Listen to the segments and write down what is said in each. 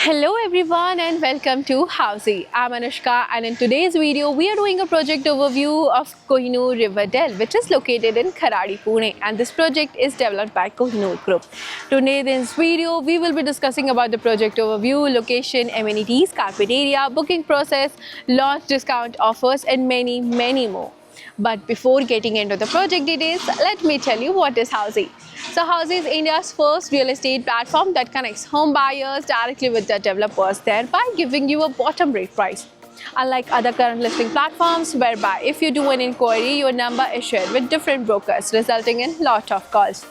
Hello everyone and welcome to Housey. I'm Anushka and in today's video we are doing a project overview of Kohinoor River Dell, which is located in Kharadi, Pune, and this project is developed by Kohinoor Group. Today in this video we will be discussing about the project overview, location, amenities, carpet area, booking process, launch discount offers and many more. But before getting into the project details, let me tell you what is Housey. So Housey is India's first real estate platform that connects home buyers directly with the developers, thereby giving you a bottom rate price. Unlike other current listing platforms, whereby if you do an inquiry, your number is shared with different brokers, resulting in lot of calls.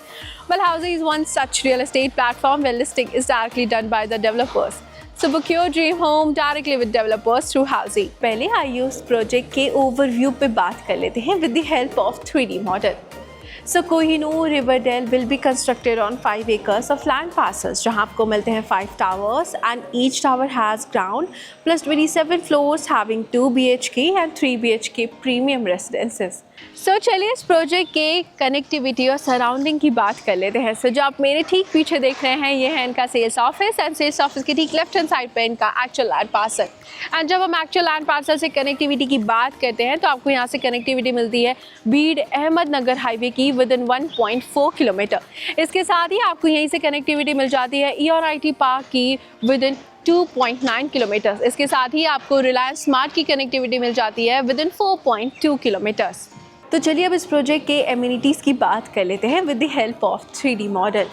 Well, Housey is one such real estate platform where listing is directly done by the developers. So book your dream home directly with developers through Housey. पहले आइए उस project के overview पे बात कर लेते हैं with the help of 3D model. So Kohinoor River Dell will be constructed on 5 acres of land parcels, जहाँ आपको मिलते हैं 5 towers and each tower has ground plus 27 floors having 2 BHK and 3 BHK premium residences. So चलिए इस project के connectivity और surrounding की बात कर लेते हैं. So जो आप मेरे ठीक पीछे देख रहे हैं ये है इनका sales office and sales office के ठीक लेफ्ट हैंड साइड पे इनका एक्चुअल लैंड पार्सल. एंड जब हम एक्चुअल लैंड पार्सल से कनेक्टिविटी की बात करते हैं तो आपको यहाँ से कनेक्टिविटी मिलती है बीड अहमदनगर हाईवे की विद इन 1.4 किलोमीटर. इसके साथ ही आपको यहीं से कनेक्टिविटी मिल जाती है ERIT पार्क की विद इन 2.9 किलोमीटर्स. इसके साथ ही आपको रिलायंस स्मार्ट की कनेक्टिविटी मिल जाती है विद इन 4.2 किलोमीटर्स. तो चलिए अब इस प्रोजेक्ट के एमिनिटीज़ की बात कर लेते हैं with the help of 3D model.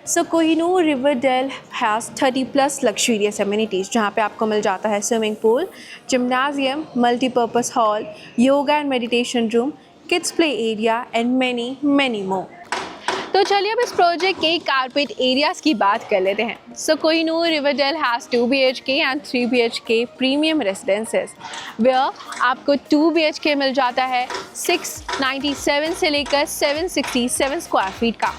So Kohinoor river dale has 30+ luxurious amenities, जहाँ पे आपको मिल जाता है swimming pool, gymnasium, multipurpose hall, yoga and meditation room, kids play area and many more. तो चलिए अब इस प्रोजेक्ट के कारपेट एरियाज की बात कर लेते हैं. So Kohinoor river dale has 2 BHK and 3 BHK premium residences where आपको 2 BHK मिल जाता है 697 से लेकर 767 स्क्वायर फीट का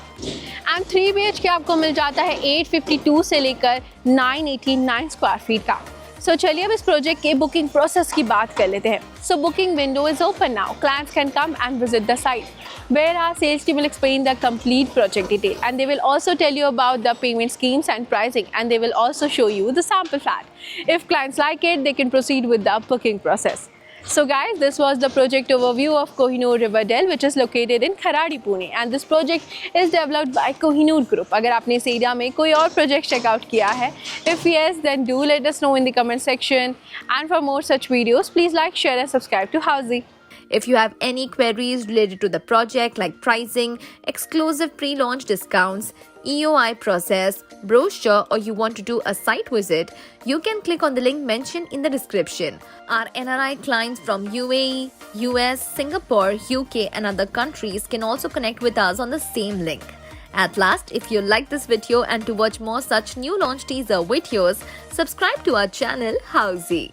एंड 3 BHK आपको मिल जाता है 852 से लेकर 989 स्क्वायर फीट का. सो चलिए अब इस प्रोजेक्ट के बुकिंग प्रोसेस की बात कर लेते हैं. So booking window is open now. Clients can come and visit the site, where our sales team will explain the complete project detail and they will also tell you about the payment schemes and pricing, and they will also show you the sample flat. If clients like it, they can proceed with the booking process. So guys, this was the project overview of Kohinoor River Dell, which is located in Kharadi, Pune, and this project is developed by Kohinoor Group. अगर आपने इस area में कोई और project checkout किया है, if yes, then do let us know in the comment section. And for more such videos, please like, share and subscribe to Housey. If you have any queries related to the project like pricing, exclusive pre-launch discounts, EOI process, brochure, or you want to do a site visit, you can click on the link mentioned in the description. Our NRI clients from UAE, US, Singapore, UK and other countries can also connect with us on the same link. At last, if you like this video and to watch more such new launch teaser videos, subscribe to our channel Housey.